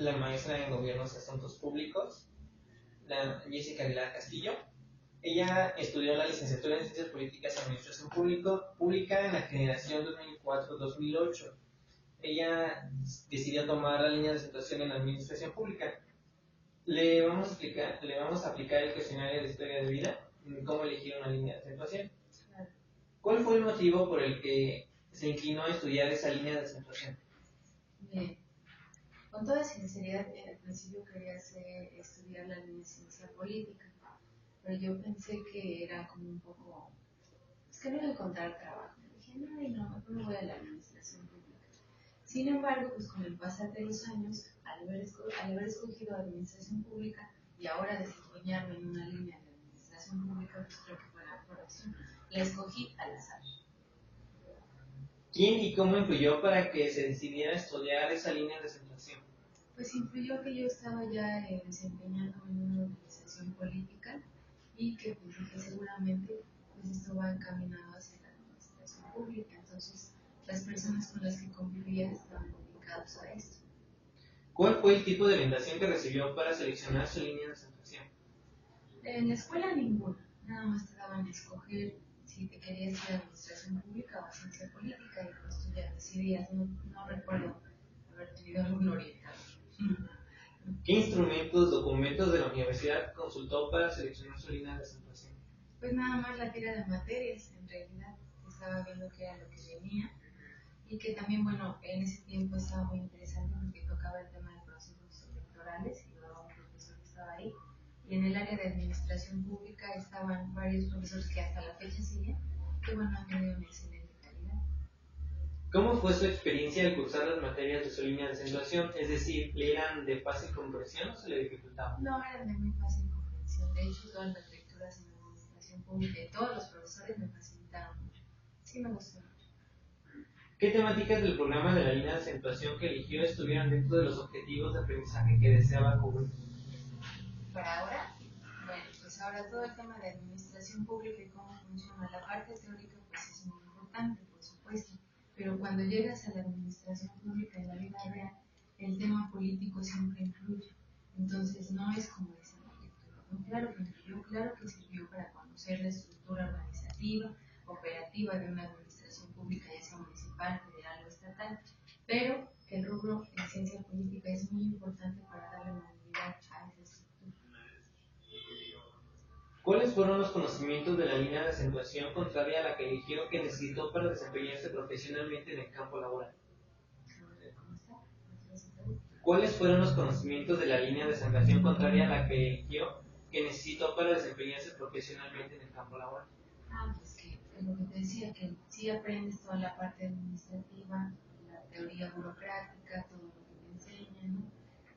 la maestra en Gobiernos y Asuntos Públicos, la Jessica Aguilar Castillo. Ella estudió la licenciatura en Ciencias Políticas y Administración Pública en la generación 2004-2008. Ella decidió tomar la línea de acentuación en la Administración Pública. Le vamos a aplicar el cuestionario de historia de vida, cómo elegir una línea de acentuación. ¿Cuál fue el motivo por el que se inclinó a estudiar esa línea de acentuación? Bien, con toda sinceridad, al principio quería estudiar la línea de ciencia política, pero yo pensé que era como un poco, es que no iba a encontrar trabajo. Dije, no, mejor me voy a la administración pública. Sin embargo, pues con el pasar de los años, al haber escogido administración pública y ahora desempeñarme en una línea de administración pública, pues creo que fue la mejor opción. La escogí al azar. ¿Quién y cómo influyó para que se decidiera estudiar esa línea de acentuación? Pues influyó que yo estaba ya desempeñándome en una organización política y que pues dije seguramente pues esto va encaminado hacia la administración pública. Entonces las personas con las que convivía estaban dedicadas a esto. ¿Cuál fue el tipo de orientación que recibió para seleccionar su línea de acentuación? En la escuela ninguna, nada más te daban a escoger si te querías ir a administración pública o a ciencia política y pues tú ya decidías. No recuerdo haber tenido algún orientador. ¿Qué instrumentos, documentos de la universidad consultó para seleccionar su línea de acentuación? Pues nada más la tira de materias, en realidad estaba viendo qué era lo que venía y que también, bueno, en ese tiempo estaba muy interesante porque tocaba el tema de procesos electorales y luego un profesor que estaba ahí. Y en el área de administración pública estaban varios profesores que hasta la fecha siguen, que bueno, han tenido una excelente calidad. ¿Cómo fue su experiencia al cursar las materias de su línea de acentuación? Es decir, ¿le eran de fácil comprensión o se le dificultaban? No, eran de muy fácil comprensión. De hecho, todas las lecturas en administración pública y todos los profesores me facilitaron mucho. Sí, me gustó mucho. ¿Qué temáticas del programa de la línea de acentuación que eligió estuvieron dentro de los objetivos de aprendizaje que deseaba cubrir? Para ahora, bueno, pues ahora todo el tema de administración pública y cómo funciona la parte teórica, pues es muy importante, por supuesto, pero cuando llegas a la administración pública en la vida real, el tema político siempre influye. Entonces no es como dice la lectura. ¿No? Claro que influyó, claro que sirvió para conocer la estructura organizativa, operativa de una administración pública, ya sea municipal, federal o estatal, pero el rubro en ciencia política es muy importante para darle movilidad a esa estructura. ¿Cuáles fueron los conocimientos de la línea de acentuación contraria a la que eligió que necesitó para desempeñarse profesionalmente en el campo laboral? ¿Cuáles fueron los conocimientos de la línea de acentuación contraria a la que eligió que necesitó para desempeñarse profesionalmente en el campo laboral? Pues que es lo que te decía, que sí aprendes toda la parte administrativa, la teoría burocrática, todo lo que te enseñan, ¿no?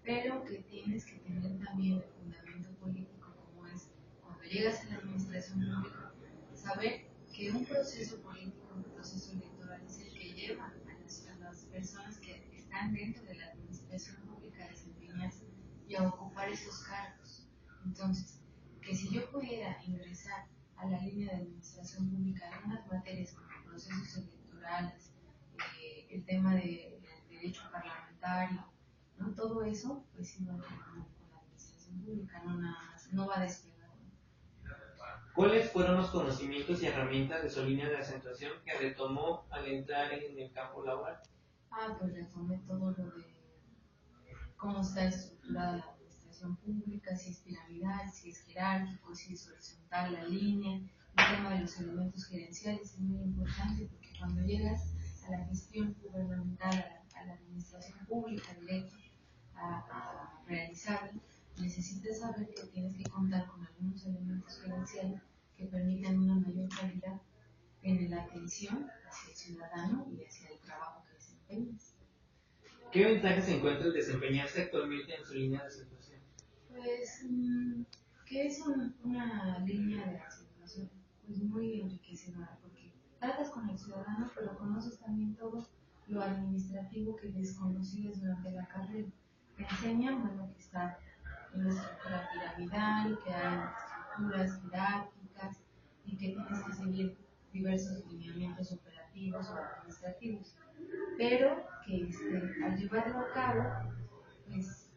Pero que tienes que tener también el fundamento político, como es cuando llegas a la administración pública, saber que un proceso político, un proceso electoral es el que lleva a las personas que están dentro de la administración pública a desempeñarse y a ocupar esos cargos. Entonces, que si yo pudiera ingresar a la línea de administración pública algunas materias como procesos electorales, el tema del derecho parlamentario, ¿no? Todo eso, pues sí va a con la administración pública, no nada más, no va a despegar. ¿Cuáles fueron los conocimientos y herramientas de su línea de acentuación que retomó al entrar en el campo laboral? Pues retomé todo lo de cómo está estructurada la administración pública, si es piramidal, si es jerárquico, si es horizontal la línea. El tema de los elementos gerenciales es muy importante porque cuando llegas a la gestión gubernamental, a la administración pública directa, a realizarla, necesitas saber que tienes que contar con algunos elementos gerenciales que permitan una mayor calidad en la atención hacia el ciudadano y hacia el trabajo que desempeñas. ¿Qué ventajas encuentra el desempeñarse actualmente en su línea de acentuación? Pues que es una línea de acentuación pues muy enriquecedora porque tratas con el ciudadano pero conoces también todo lo administrativo que desconocías durante la carrera. Te enseñan bueno, que está en la estructura piramidal, que hay estructuras jerárquicas y que tienes que seguir diversos lineamientos operativos o administrativos, pero que al llevarlo a cabo pues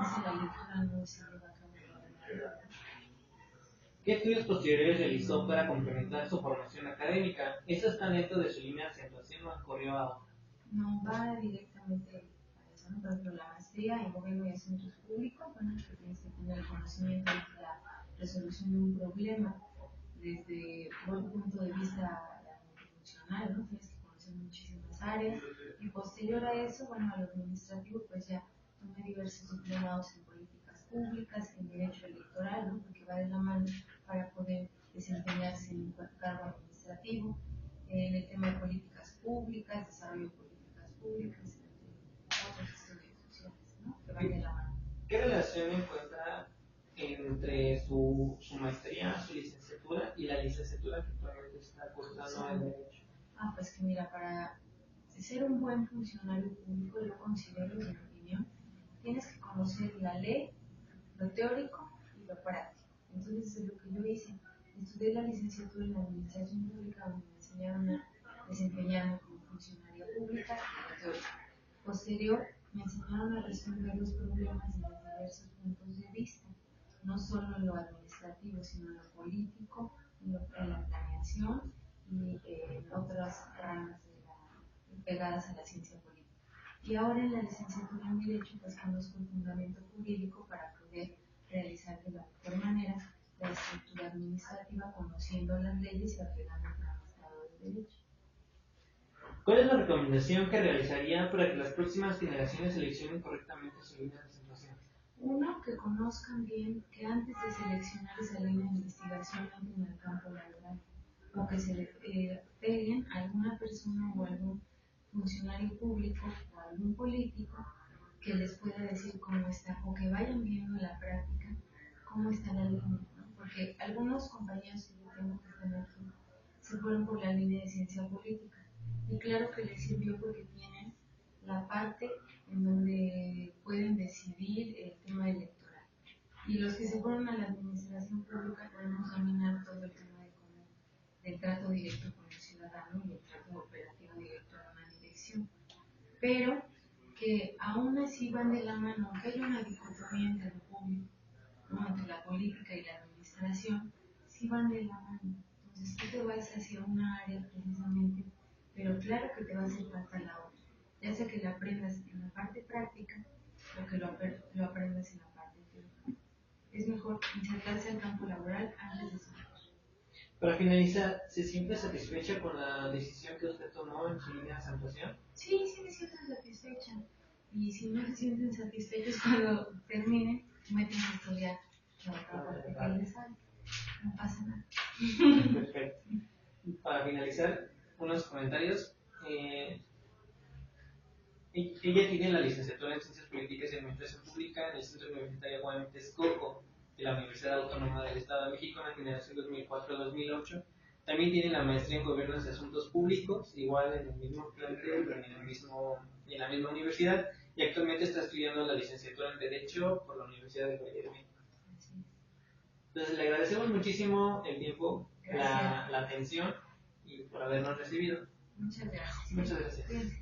dice la lectura no se lleva a cabo toda la vida. ¿Qué estudios posteriores realizó para complementar su formación académica? ¿Eso está dentro de su línea de acentuación o corrió a otra? No va directamente a eso, ¿no? Por ejemplo, la maestría en gobierno y asuntos públicos, bueno, que tienes que tener el conocimiento de la resolución de un problema desde un punto de vista multifuncional, ¿no? Tienes que conocer muchísimas áreas y posterior a eso, bueno, a lo administrativo, pues ya tomé diversos diplomados en políticas públicas, en derecho electoral, ¿no? Porque va de la mano para poder desempeñarse en un cargo administrativo, en el tema de políticas públicas, desarrollo de políticas públicas, entre otros estudios sociales, ¿no? Que van de la mano. ¿Qué relación encuentra entre su maestría, su licenciatura y la licenciatura que actualmente está cursando en Derecho? Pues que mira, para ser un buen funcionario público, yo considero, en mi opinión, tienes que conocer la ley, lo teórico y lo práctico. Entonces, es lo que yo hice. Estudié la licenciatura en Administración Pública, donde me enseñaron a desempeñarme como funcionaria pública y lo teórico. Posterior, me enseñaron a resolver los problemas desde diversos puntos de vista, no solo en lo administrativo, sino en lo político, en la planeación y en otras ramas pegadas a la ciencia política. Y ahora en la licenciatura en Derecho, pues conozco el fundamento jurídico para poder realizar de la mejor manera la estructura administrativa, conociendo las leyes y apegando al Estado de Derecho. ¿Cuál es la recomendación que realizaría para que las próximas generaciones seleccionen correctamente su línea de acentuación? Uno, que conozcan bien que antes de seleccionar esa línea de investigación entren al campo laboral, o que se peguen a alguna persona o algún funcionario público o algún político que les pueda decir cómo está, o que vayan viendo en la práctica cómo está la línea, ¿no? Porque algunos compañeros que yo tengo que están aquí se fueron por la línea de ciencia política, y claro que les sirvió porque tienen la parte en donde pueden decidir el tema electoral. Y los que se fueron a la administración pública podemos dominar todo el tema del trato directo con el ciudadano y el trato operativo directo en una dirección. Pero que aún así van de la mano, aunque hay una dicotomía entre lo público, ¿no? Entre la política y la administración, sí van de la mano. Entonces tú te vas hacia una área precisamente, pero claro que te va a hacer falta la otra, ya sea que la aprendas en la parte práctica o que lo aprendas en la parte teórica. Es mejor insertarse al campo laboral antes de salir. Para finalizar, ¿se siente satisfecha con la decisión que usted tomó en su línea de acentuación? Sí, sí me siento satisfecha. Y si no se sienten satisfechos cuando terminen, meten a estudiar la otra parte que les sale. No pasa nada. Perfecto. Para finalizar, unos comentarios. Ella tiene la licenciatura en Ciencias Políticas y Administración Pública en el Centro Universitario Juan Texcoco de la Universidad Autónoma del Estado de México en la generación 2004-2008. También tiene la maestría en Gobiernos y Asuntos Públicos, igual en el mismo plantel, en la misma universidad, y actualmente está estudiando la licenciatura en Derecho por la Universidad de Valle de México. Entonces le agradecemos muchísimo el tiempo, la atención y por habernos recibido. Muchas gracias. Muchas gracias.